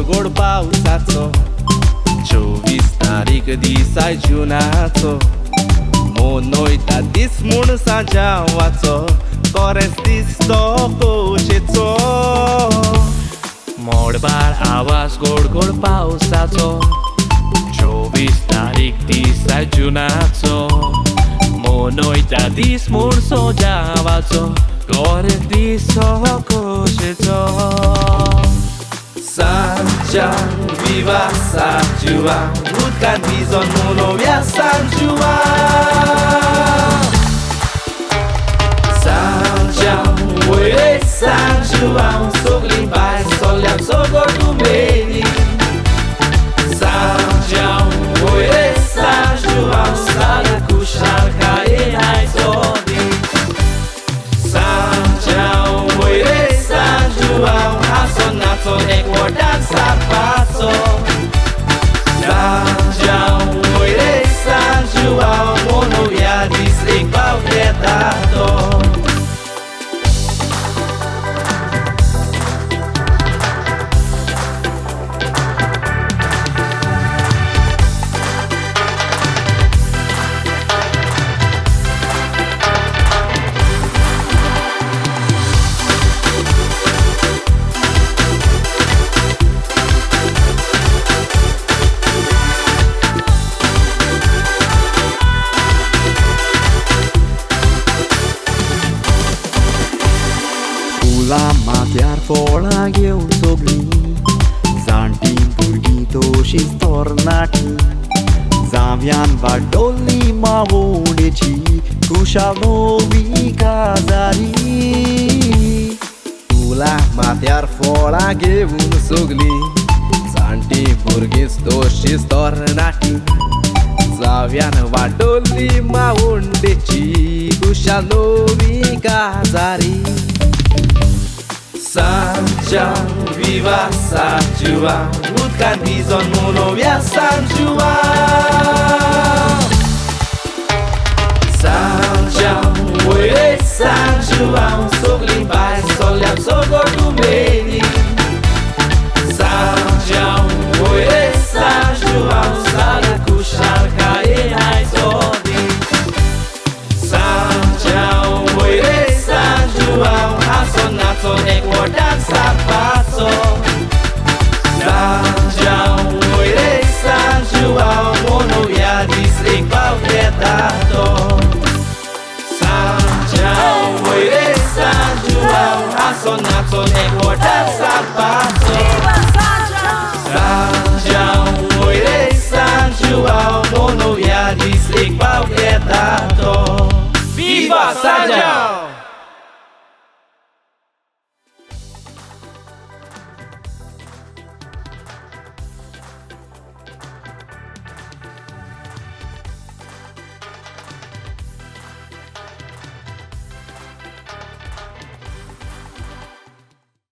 गोड पावसाचो 24 तारीख दिसा जुनाचो मोनोयता दीस म्हूण सांजावाचो कोरेंच दिसतो खोशेचो मोडबार आवाज गोड गोड पावसाचो 24 तारीख दिसा जुनाचो मोनोयता दीस म्हूण सांजावाचो कोरेंच दिसतो खोशेचो San Joao, Viva San Joao, Utkan Bison Monovia San Joao. San Joao, Oire San Joao, Sogli Pai, Solyam Sogor Tumeni. San Joao, Oire San Joao, Sala Kushal Kainai Zodi. San Joao, Oire San Joao, Hasonato Ecuador Sapato. San Joao, Oire San Joao, Monovia District Palpetado. Matyar fola घेऊन सोगली जाणटी भुरगीं तोशीच तरणाटी जांव्यान वाडोल्ली मावोडेची कुशाल नवी काजारी फुलां माथ्यार फळां घेऊन सोगली जाणटी भुरगींच तोशीच तरणाटी जांव्यान वाडोल्ली मावोडेची कुशाल नवी काजारी San Joao, Viva San Joao, Utkan Bison Monovia San Joao. San Joao, Oire San Joao, Sogli Pai, Solyam Sogor Tumeni. San Joao, Oire San Joao, Sala Kushal Kainai Zodi. San Joao, Oire San Joao, Hasonato Ecuador Sapato. San Joao, Oire San Joao, Monovia District Palpetado. San Joao, Oire San Joao, Hasonato Ecuador Sapato. San Joao, Oire San Joao, Monovia District Palpetado. Viva San Joao!